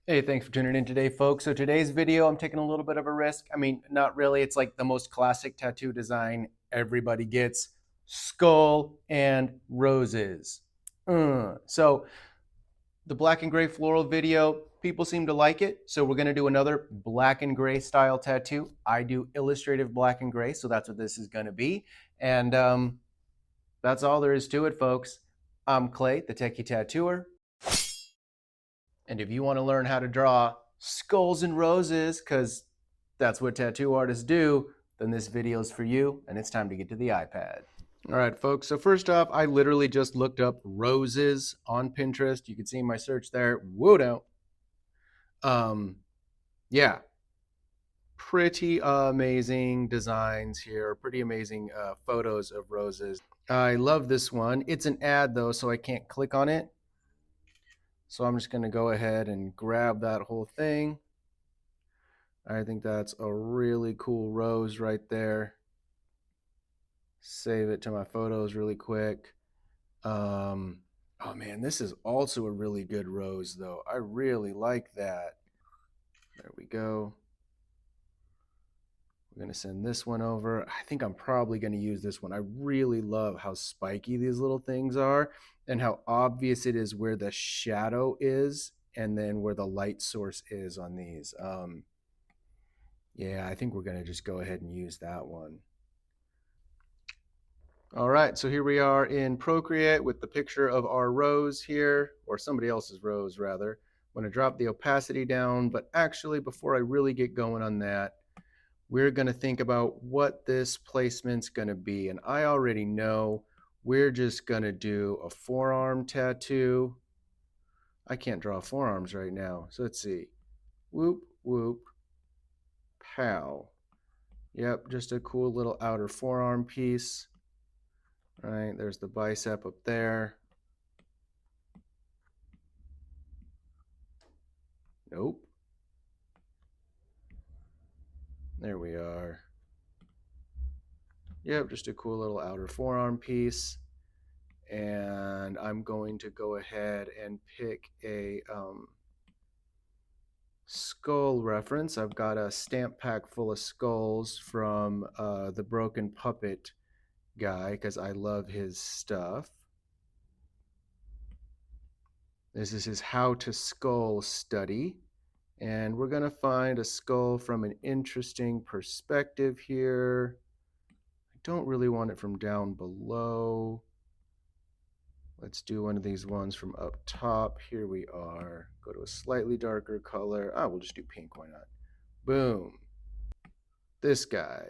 Hey, thanks for tuning in today, folks. So today's video, I'm taking a little bit of a risk. I mean, not really. It's like the most classic tattoo design everybody gets: skull and roses. So the black and gray floral video, people seem to like it. So we're going to do another black and gray style tattoo. I do illustrative black and gray, so that's what this is going to be. And that's all there is to it, folks. I'm Clay, the Techie Tattooer. And if you want to learn how to draw skulls and roses, because that's what tattoo artists do, then this video is for you, and it's time to get to the iPad. All right, folks. So first off, I literally just looked up roses on Pinterest. You can see my search there. Whoa, no. Yeah, pretty amazing designs here. Pretty amazing photos of roses. I love this one. It's an ad though, so I can't click on it. So I'm just going to go ahead and grab that whole thing. I think that's a really cool rose right there. Save it to my photos really quick. Oh man, this is also a really good rose though. I really like that. There we go. We're going to send this one over. I think I'm probably going to use this one. I really love how spiky these little things are and how obvious it is where the shadow is and then where the light source is on these. Yeah, I think we're going to just go ahead and use that one. All right, so here we are in Procreate with the picture of our rose here, or somebody else's rose rather. I'm going to drop the opacity down, but actually before I really get going on that, we're going to think about what this placement's going to be. And I already know we're just going to do a forearm tattoo. I can't draw forearms right now, so let's see. Whoop, whoop, pow. Yep, just a cool little outer forearm piece. All right, there's the bicep up there. Nope. There we are. Yep, just a cool little outer forearm piece. And I'm going to go ahead and pick a skull reference. I've got a stamp pack full of skulls from the Broken Puppet guy because I love his stuff. This is his How to Skull study. And we're going to find a skull from an interesting perspective here. I don't really want it from down below. Let's do one of these ones from up top. Here we are. Go to a slightly darker color. We'll just do pink. Why not? Boom. This guy.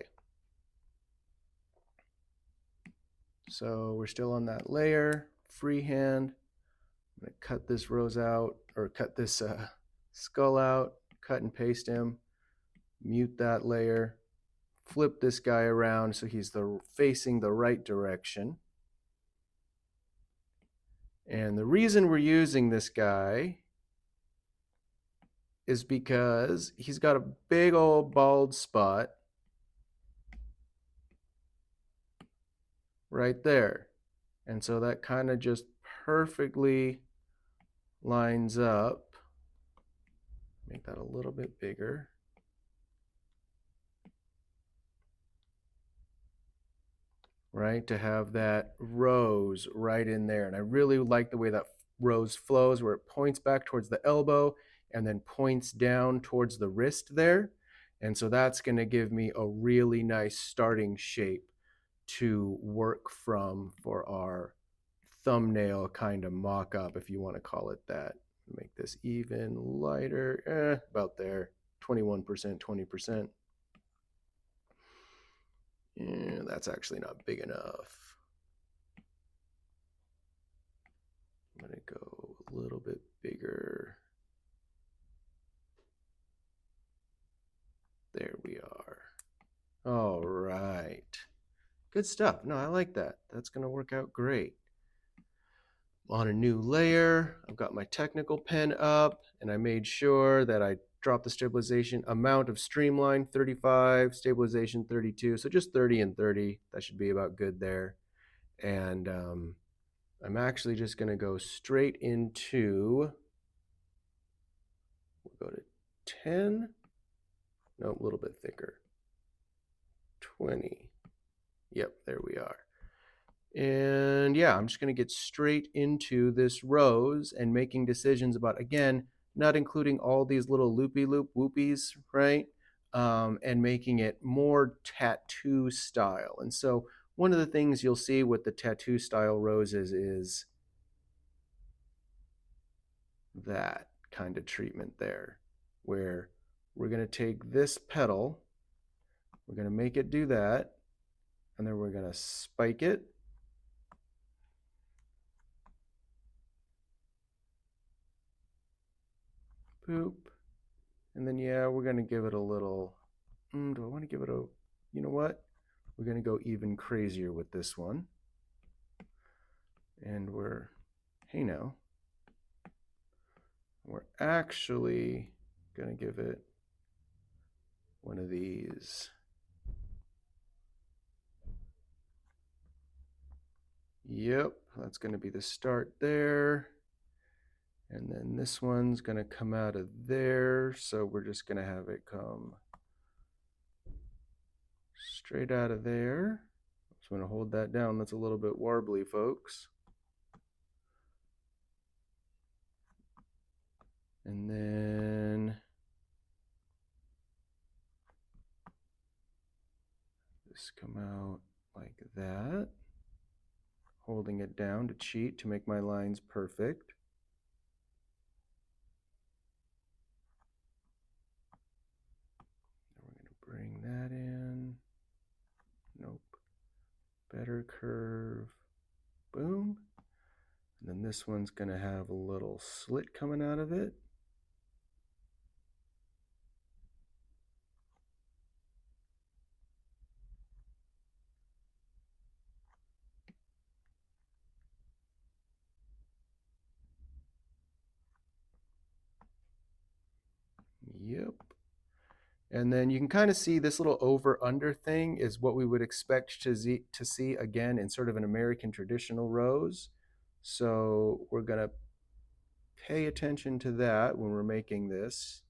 So we're still on that layer. Freehand. I'm going to cut this rose out, or cut this skull out. Cut and paste him. Mute that layer. Flip this guy around so he's facing the right direction. And the reason we're using this guy is because he's got a big old bald spot right there. And so that kind of just perfectly lines up. Make that a little bit bigger. Right, to have that rose right in there. And I really like the way that rose flows, where it points back towards the elbow and then points down towards the wrist there. And so that's going to give me a really nice starting shape to work from for our thumbnail kind of mock-up, if you want to call it that. Make this even lighter, about there, 21%, 20%. Yeah, that's actually not big enough. I'm going to go a little bit bigger. There we are. All right. Good stuff. No, I like that. That's going to work out great. On a new layer, I've got my technical pen up, and I made sure that I dropped the stabilization amount of streamline 35, stabilization 32, so just 30 and 30. That should be about good there. And I'm actually just going to go straight into 10. No, a little bit thicker. 20. Yep, there we are. And yeah, I'm just going to get straight into this rose and making decisions about, again, not including all these little loopy-loop whoopies, right? And making it more tattoo style. And so one of the things you'll see with the tattoo style roses is that kind of treatment there, where we're going to take this petal, we're going to make it do that, and then we're going to spike it. Boop. And then, yeah, we're going to give it a little, do I want to give it a, you know what? We're going to go even crazier with this one. And we're, hey now, we're actually going to give it one of these. Yep, that's going to be the start there. And then this one's going to come out of there. So we're just going to have it come straight out of there. Just want to hold that down. That's a little bit warbly, folks. And then this come out like that. Holding it down to cheat to make my lines perfect. We're going to bring that in. Nope. Better curve. Boom. And then this one's going to have a little slit coming out of it. Yep. And then you can kind of see this little over-under thing is what we would expect to see again in sort of an American traditional rose. So we're going to pay attention to that when we're making this.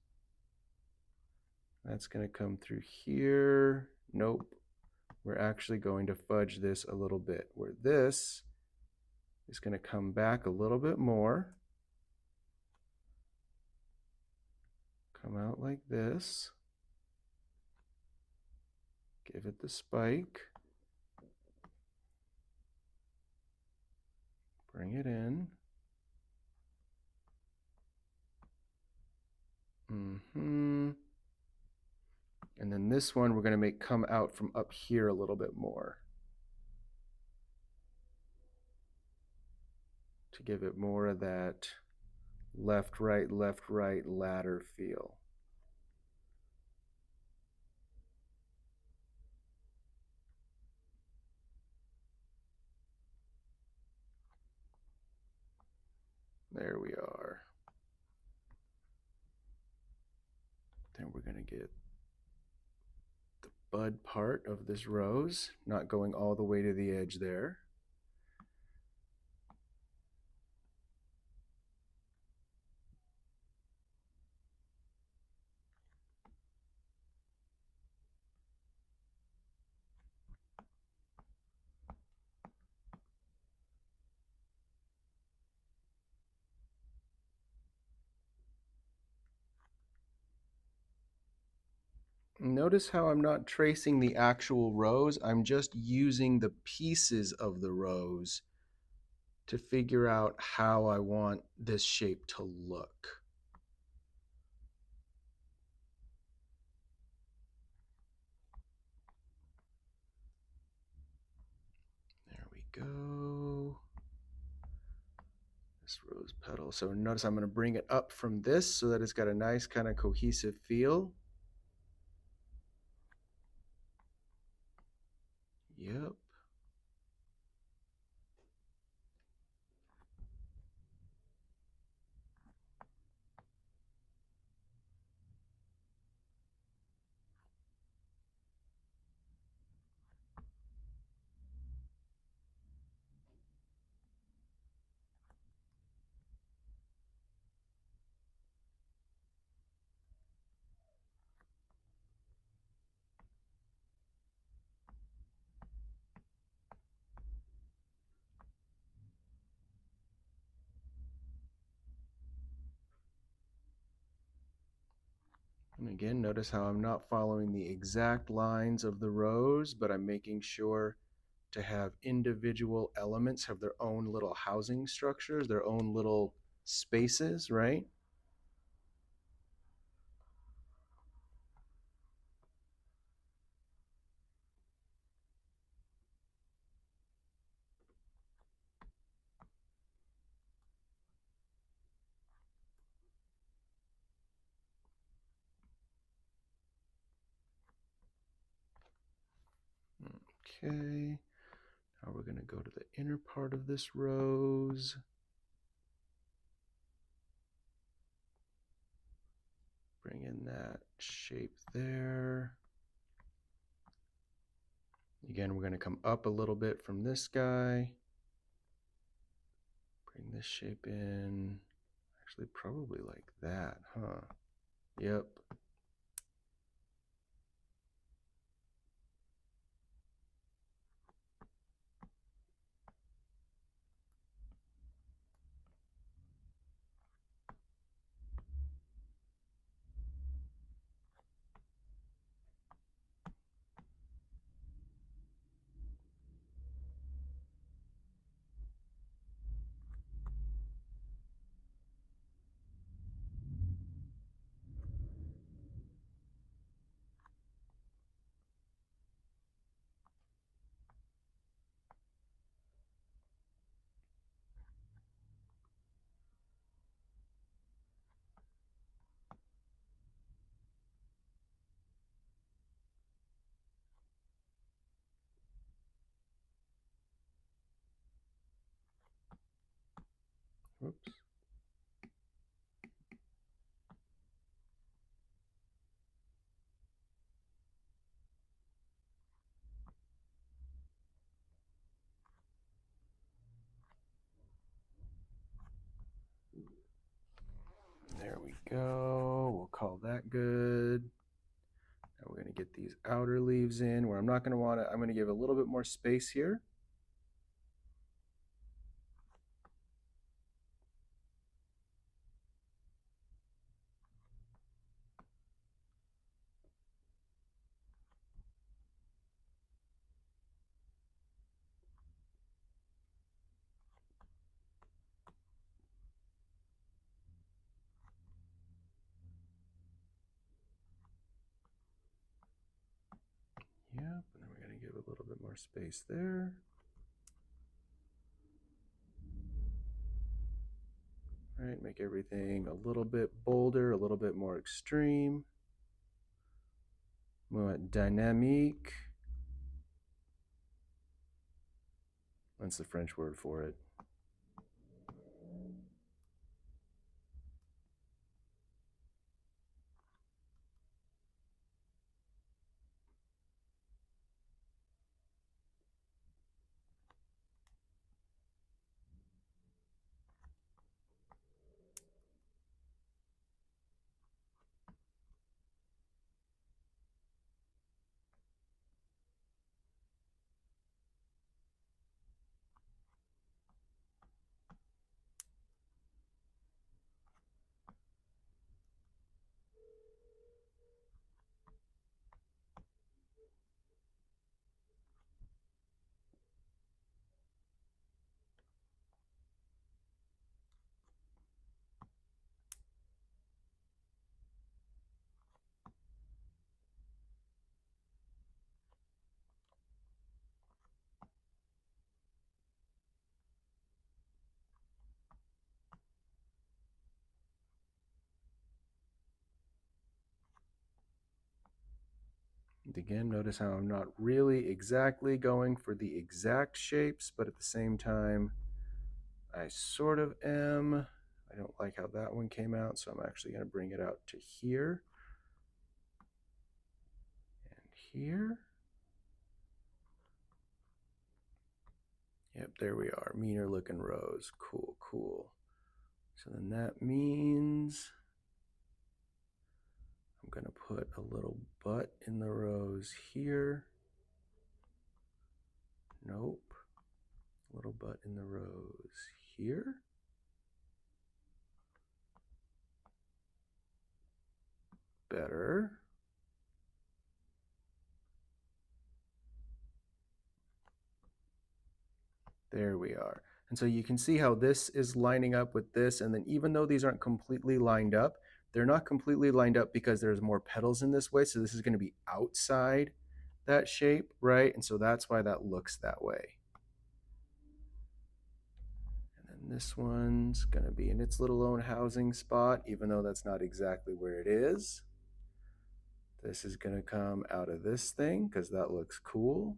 That's going to come through here. Nope. We're actually going to fudge this a little bit, where this is going to come back a little bit more. Come out like this. Give it the spike. Bring it in. And then this one we're going to make come out from up here a little bit more to give it more of that left, right, ladder feel. There we are. Then we're going to get the bud part of this rose, not going all the way to the edge there. Notice how I'm not tracing the actual rose, I'm just using the pieces of the rose to figure out how I want this shape to look. There we go. This rose petal. So notice I'm going to bring it up from this so that it's got a nice kind of cohesive feel. Yep. And again, notice how I'm not following the exact lines of the rows, but I'm making sure to have individual elements have their own little housing structures, their own little spaces, right? Okay, now we're going to go to the inner part of this rose. Bring in that shape there. Again, we're going to come up a little bit from this guy. Bring this shape in. Actually, probably like that, huh? Yep. Whoops. There we go. We'll call that good. Now we're going to get these outer leaves in where I'm not going to want to, I'm going to give a little bit more space here. Yep, and then we're going to give a little bit more space there. All right, make everything a little bit bolder, a little bit more extreme. More dynamique. That's the French word for it. And again, notice how I'm not really exactly going for the exact shapes, but at the same time, I sort of am. I don't like how that one came out, so I'm actually going to bring it out to here and here. Yep, there we are. Meaner looking rose. Cool, cool. So then that means I'm going to put a little butt in the rose here. Nope. Little butt in the rose here. better. There we are. And so you can see how this is lining up with this. And then even though these aren't completely lined up, they're not completely lined up because there's more petals in this way. So this is going to be outside that shape, right? And so that's why that looks that way. And then this one's going to be in its little own housing spot, even though that's not exactly where it is. This is going to come out of this thing because that looks cool.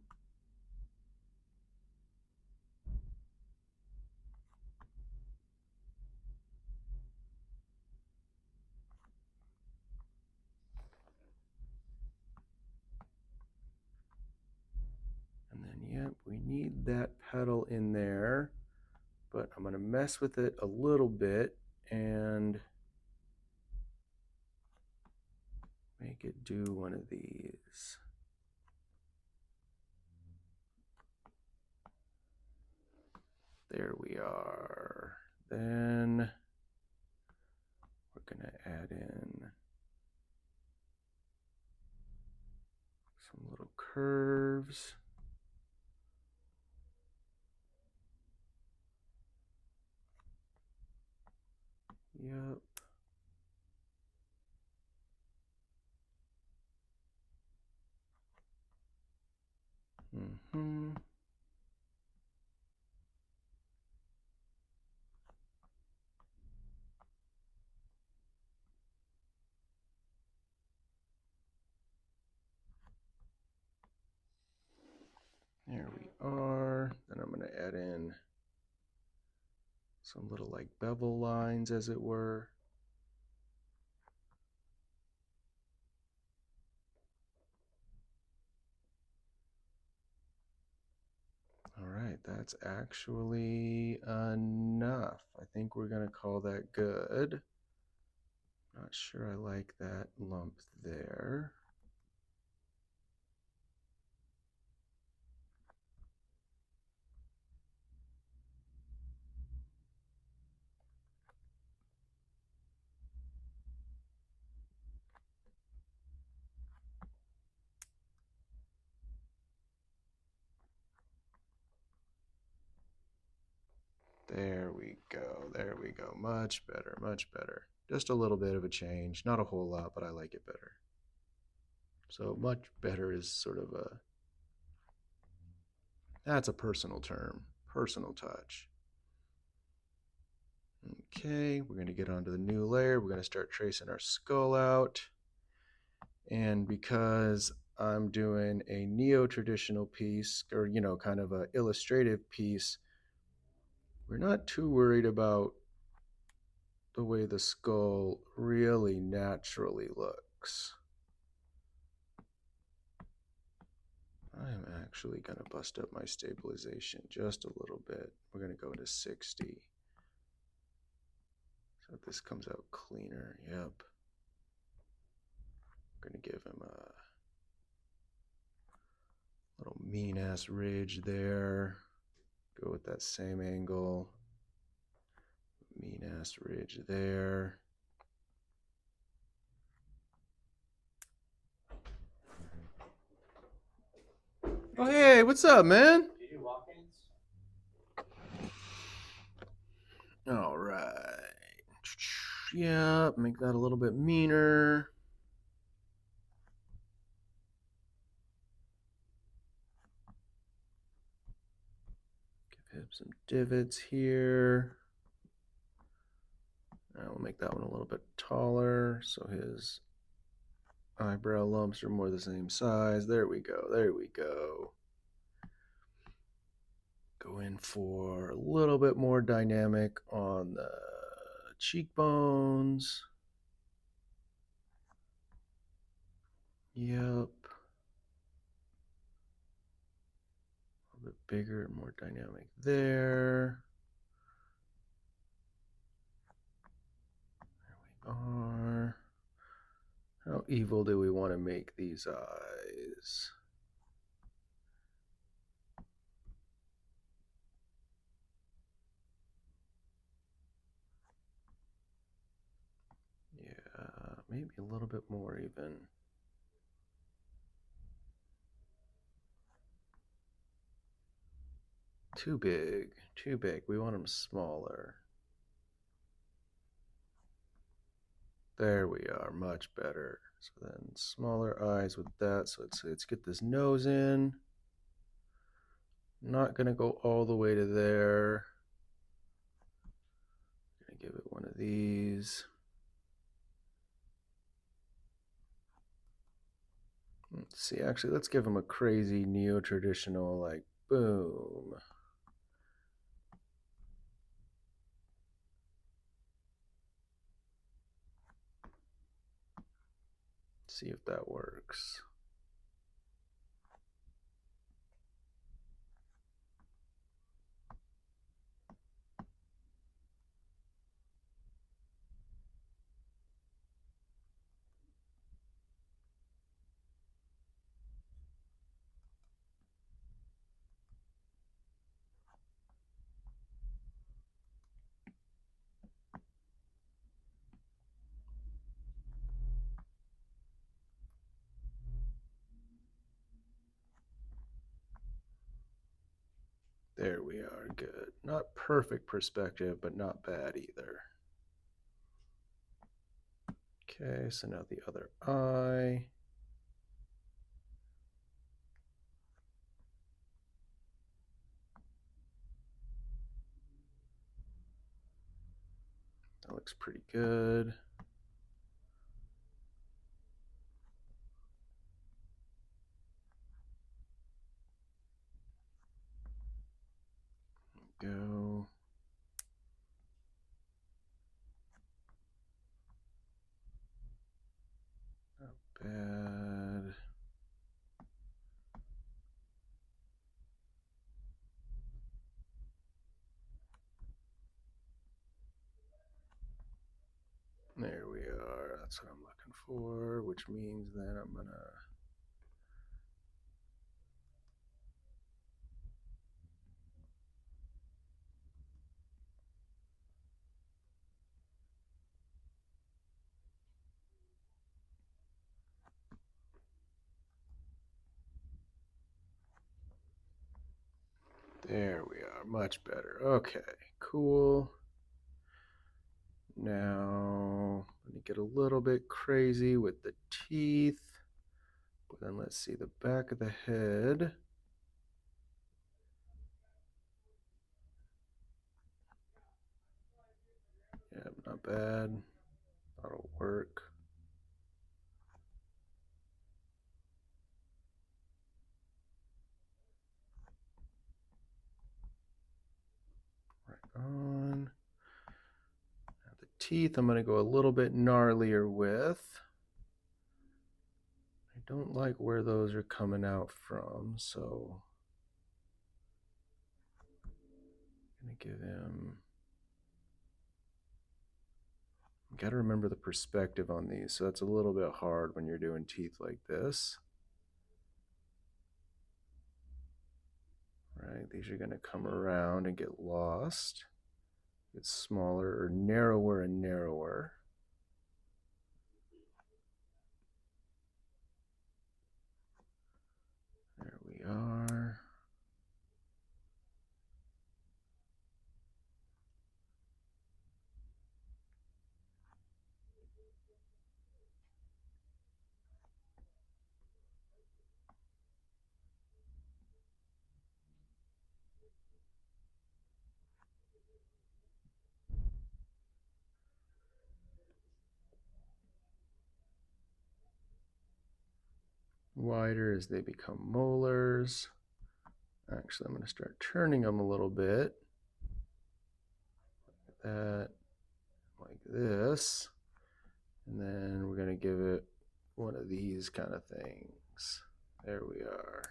And then, yep, we need that petal in there, but I'm going to mess with it a little bit and make it do one of these. There we are. Then we're going to add in some little curves. Yep. Mm-hmm. There we are. Then I'm going to add in some little like bevel lines, as it were. All right, that's actually enough. I think we're going to call that good. Not sure I like that lump there. There we go. There we go. Much better, much better. Just a little bit of a change. Not a whole lot, but I like it better. So much better is sort of a, that's a personal term, personal touch. Okay, we're going to get onto the new layer. We're going to start tracing our skull out. And because I'm doing a neo-traditional piece, or, you know, kind of a illustrative piece, we're not too worried about the way the skull really naturally looks. I'm actually going to bust up my stabilization just a little bit. We're going to go to 60. So this comes out cleaner. Yep. We're going to give him a little mean ass ridge there. Go with that same angle. Mean ass ridge there. Oh, hey, what's up, man? Do you do walk-ins? All right. Yeah, make that a little bit meaner. Give him some divots here. We'll make that one a little bit taller so his eyebrow lumps are more the same size. There we go. There we go. Go in for a little bit more dynamic on the cheekbones. Yep. A little bit bigger and more dynamic there. There we are. How evil do we want to make these eyes? Yeah, maybe a little bit more even. Too big, too big. We want them smaller. There we are, much better. So then smaller eyes with that. So let's get this nose in. Not gonna go all the way to there. Gonna give it one of these. Let's see, actually, let's give him a crazy neo-traditional, like, boom. See if that works. There we are, good. Not perfect perspective, but not bad either. Okay, so now the other eye. That looks pretty good. Go. Not bad. There we are. That's what I'm looking for, which means then I'm gonna there we are, much better. Okay, cool. Now, let me get a little bit crazy with the teeth. But then let's see the back of the head. Yeah, not bad. That'll work. Right on. Now the teeth, I'm going to go a little bit gnarlier with. I don't like where those are coming out from, so I'm going to give him. You got to remember the perspective on these, so that's a little bit hard when you're doing teeth like this. Right, these are going to come around and get lost. Get smaller or narrower and narrower. There we are. Wider as they become molars. Actually, I'm going to start turning them a little bit. Like that, like this. And then we're going to give it one of these kind of things. There we are.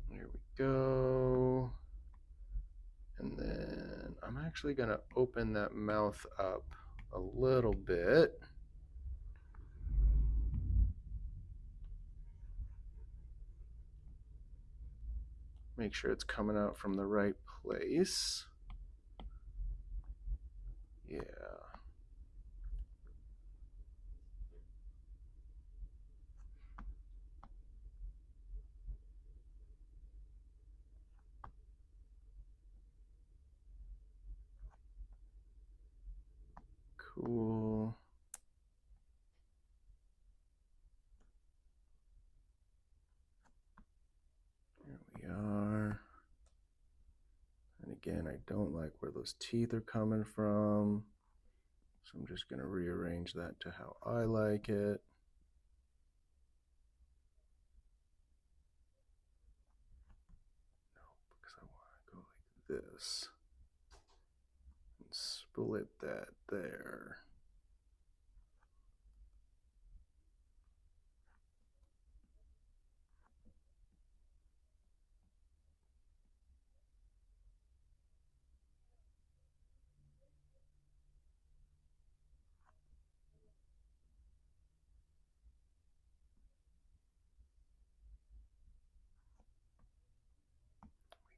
There we go. I'm actually going to open that mouth up a little bit. Make sure it's coming out from the right place. Yeah. Cool. There we are. And again, I don't like where those teeth are coming from. So I'm just going to rearrange that to how I like it. No, because I want to go like this. And split that there.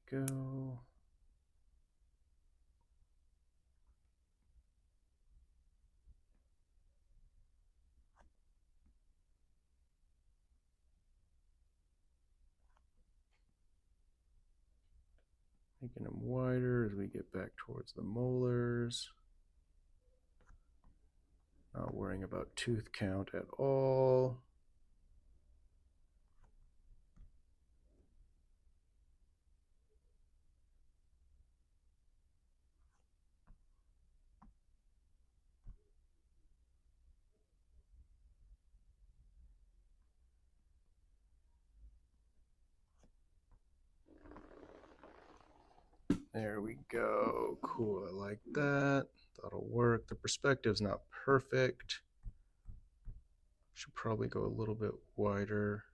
There we go. Making them wider as we get back towards the molars. Not worrying about tooth count at all. There we go. Cool. I like that. That'll work. The perspective's not perfect. Should probably go a little bit wider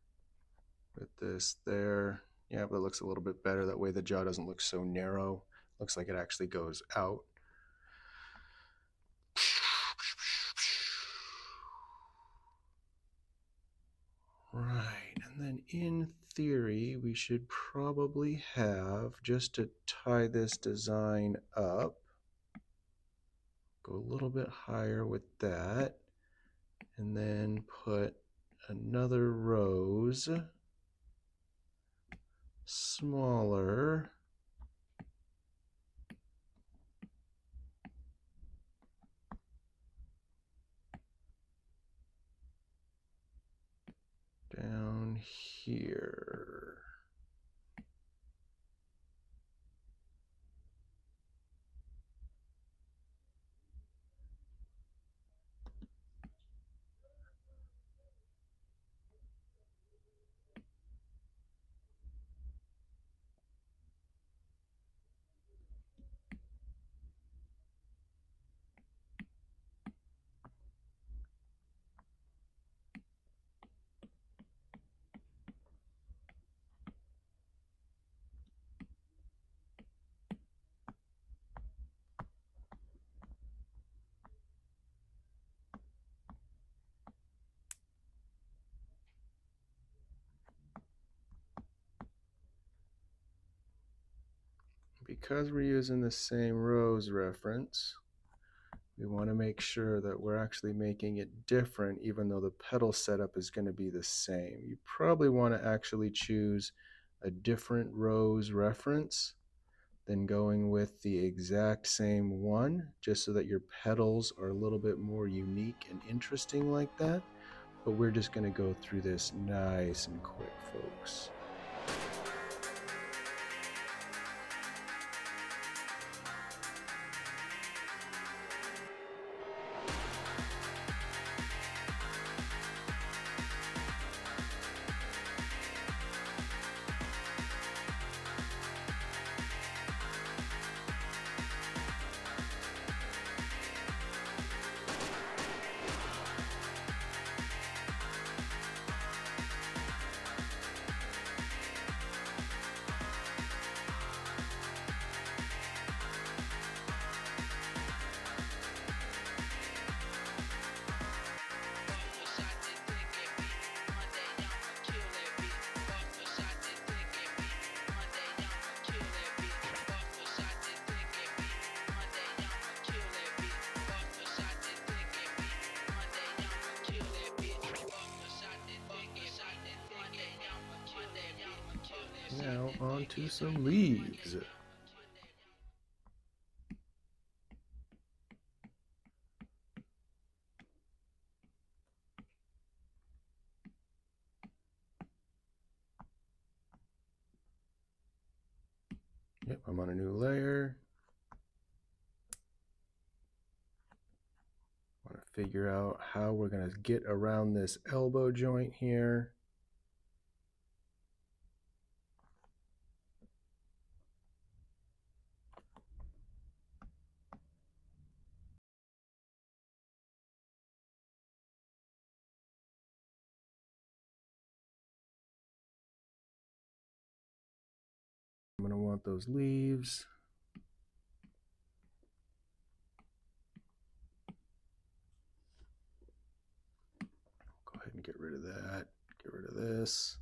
with this there. Yeah, but it looks a little bit better. That way the jaw doesn't look so narrow. Looks like it actually goes out. Right, and then in theory, we should probably have, just to tie this design up, go a little bit higher with that, and then put another rose, smaller, down here. Because we're using the same rose reference, we want to make sure that we're actually making it different, even though the petal setup is going to be the same. You probably want to actually choose a different rose reference than going with the exact same one, just so that your petals are a little bit more unique and interesting like that. But we're just going to go through this nice and quick, folks. Now on to some leaves. Yep, I'm on a new layer. Want to figure out how we're going to get around this elbow joint here. I'm going to want those leaves. Go ahead and get rid of that. Get rid of this.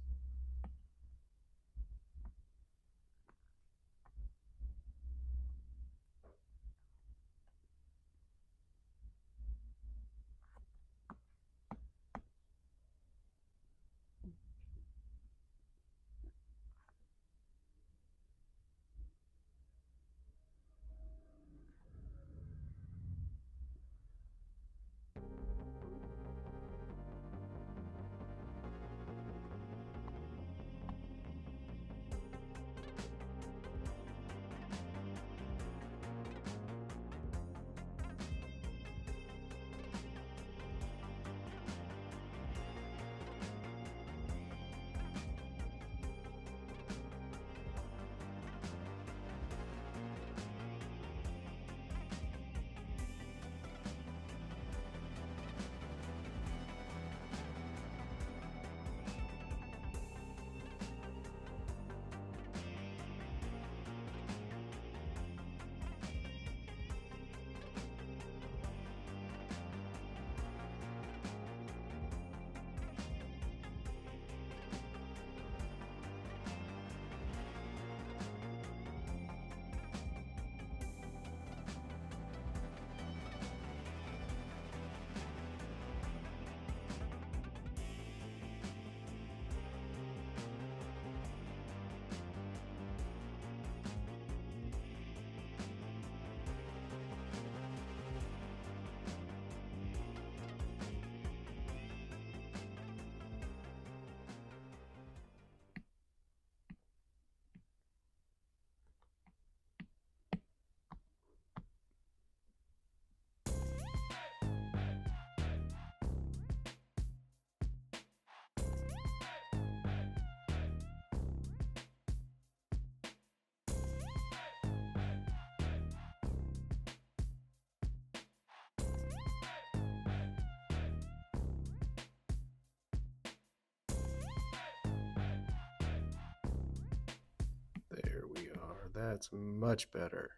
There we are. That's much better.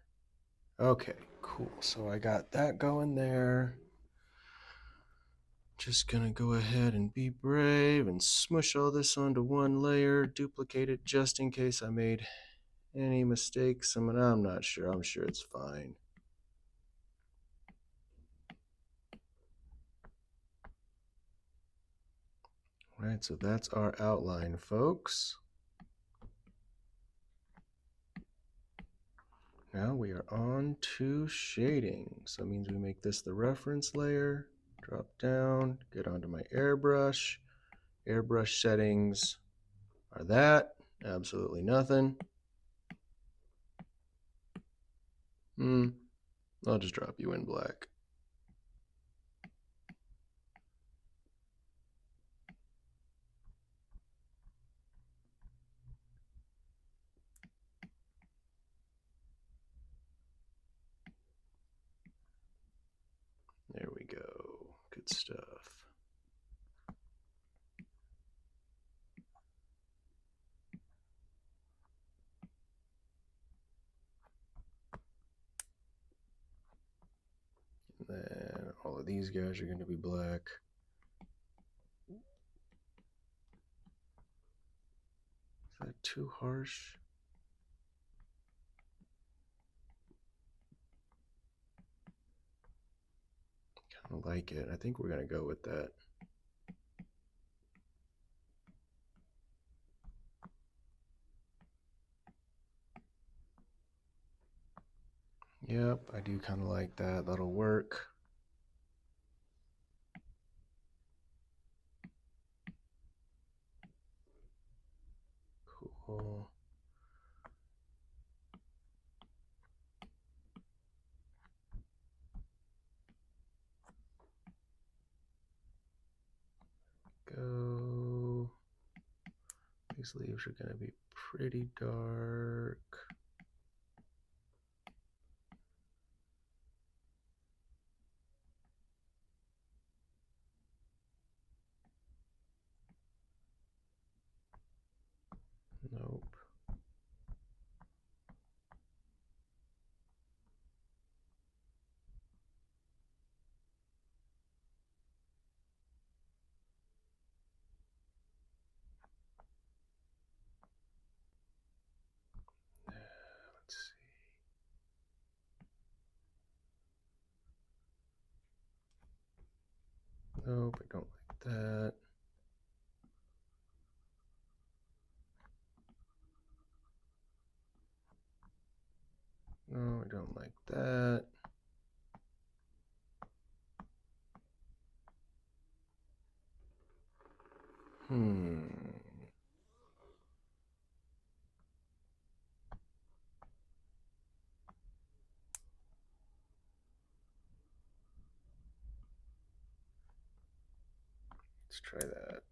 Okay, cool. So I got that going there. Just gonna go ahead and be brave and smush all this onto one layer, duplicate it just in case I made any mistakes. I'm not sure. I'm sure it's fine. All right, so that's our outline, folks. Now we are on to shading. So that means we make this the reference layer, drop down, get onto my airbrush. Airbrush settings are that, absolutely nothing. I'll just drop you in black. There we go, good stuff. And then all of these guys are going to be black. Is that too harsh? Kind of like it. I think we're going to go with that. Yep, I do kind of like that. That'll work. Cool. Go. These leaves are going to be pretty dark. Nope. Let's see. Nope, I don't like that. No, I don't like that. Let's try that.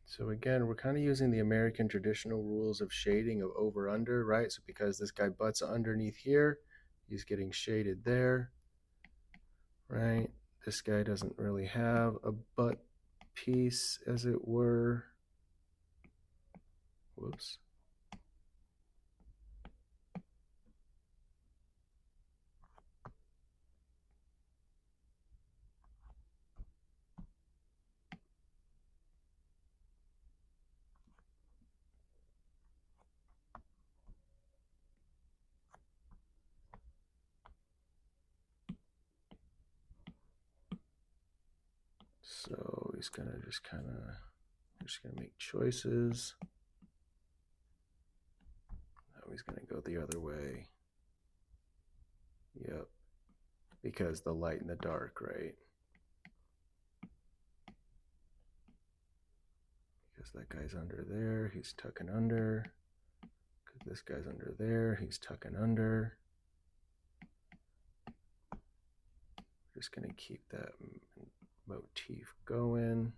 So again, we're kind of using the American traditional rules of shading of over under, right? So because this guy butts underneath here, he's getting shaded there, right? This guy doesn't really have a butt piece, as it were. Whoops. So he's gonna just kind of, we're just gonna make choices. Now he's gonna go the other way. Yep, because the light and the dark, right? Because that guy's under there, he's tucking under. Because this guy's under there, he's tucking under. Just gonna keep that motif going.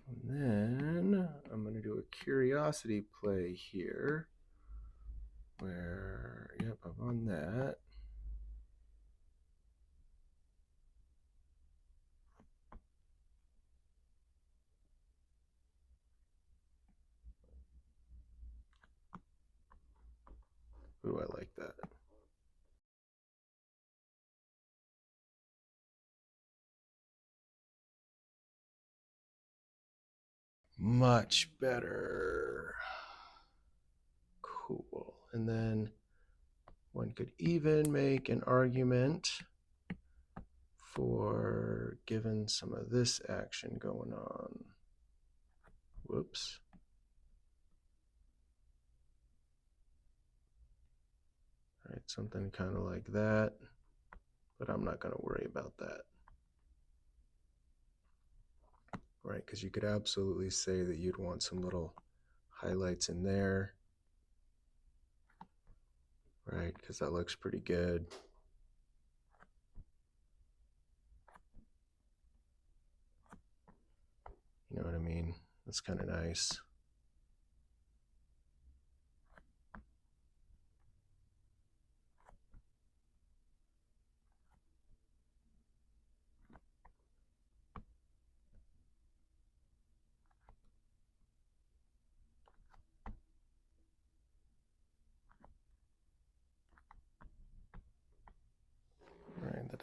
And then I'm going to do a curiosity play here where, yep, I'm on that. Ooh, I like that. Much better. Cool. And then one could even make an argument for given some of this action going on. Whoops. All right, something kind of like that, but I'm not going to worry about that. Right, because you could absolutely say that you'd want some little highlights in there, right, because that looks pretty good. You know what I mean? That's kind of nice.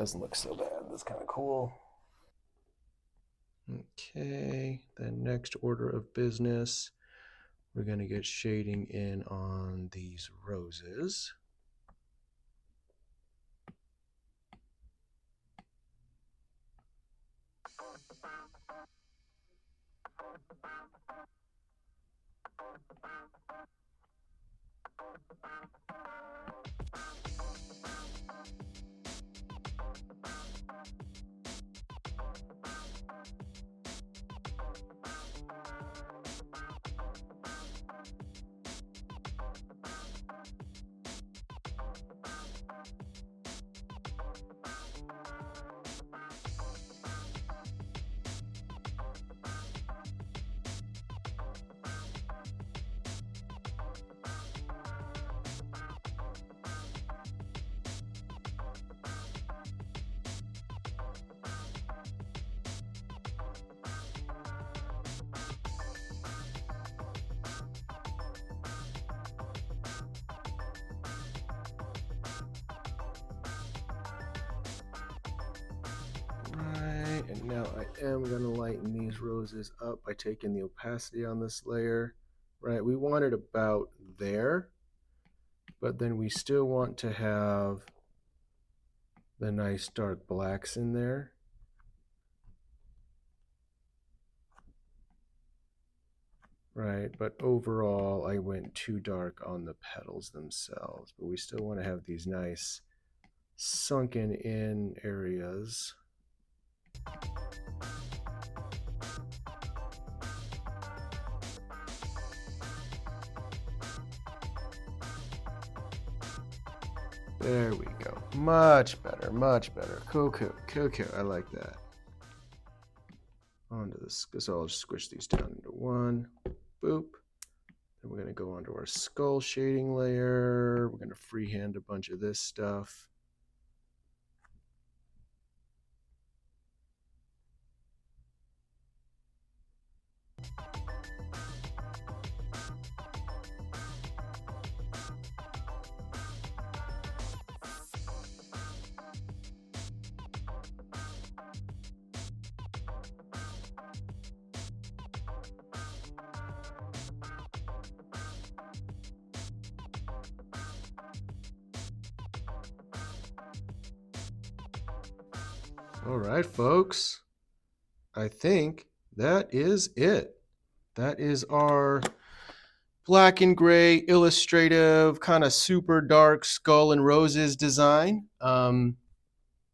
Doesn't look so bad. That's kind of cool. Okay, then next order of business, we're going to get shading in on these roses. Right, and now I am going to lighten these roses up by taking the opacity on this layer. Right, we want it about there, but then we still want to have the nice dark blacks in there. Right, but overall I went too dark on the petals themselves, but we still want to have these nice sunken in areas. There we go. Much better, much better. Cool. I like that. Onto this, so I'll just squish these down into one. Boop. Then we're going to go onto our skull shading layer. We're going to freehand a bunch of this stuff. All right, folks. I think that is it. That is our black and gray illustrative kind of super dark skull and roses design.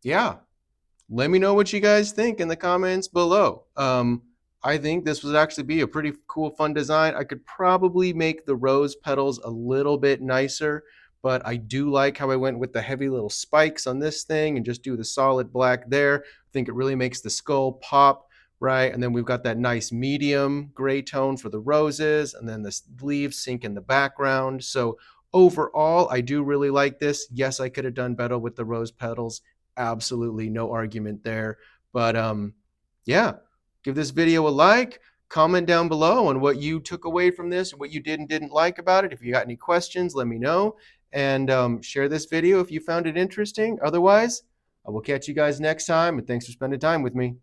Yeah, let me know what you guys think in the comments below. I think this would actually be a pretty cool, fun design. I could probably make the rose petals a little bit nicer, but I do like how I went with the heavy little spikes on this thing and just do the solid black there. I think it really makes the skull pop, right? And then we've got that nice medium gray tone for the roses, and then the leaves sink in the background. So overall, I do really like this. Yes, I could have done better with the rose petals. Absolutely no argument there. But yeah, give this video a like, comment down below on what you took away from this and what you did and didn't like about it. If you got any questions, let me know. And share this video if you found it interesting. Otherwise, I will catch you guys next time. And thanks for spending time with me.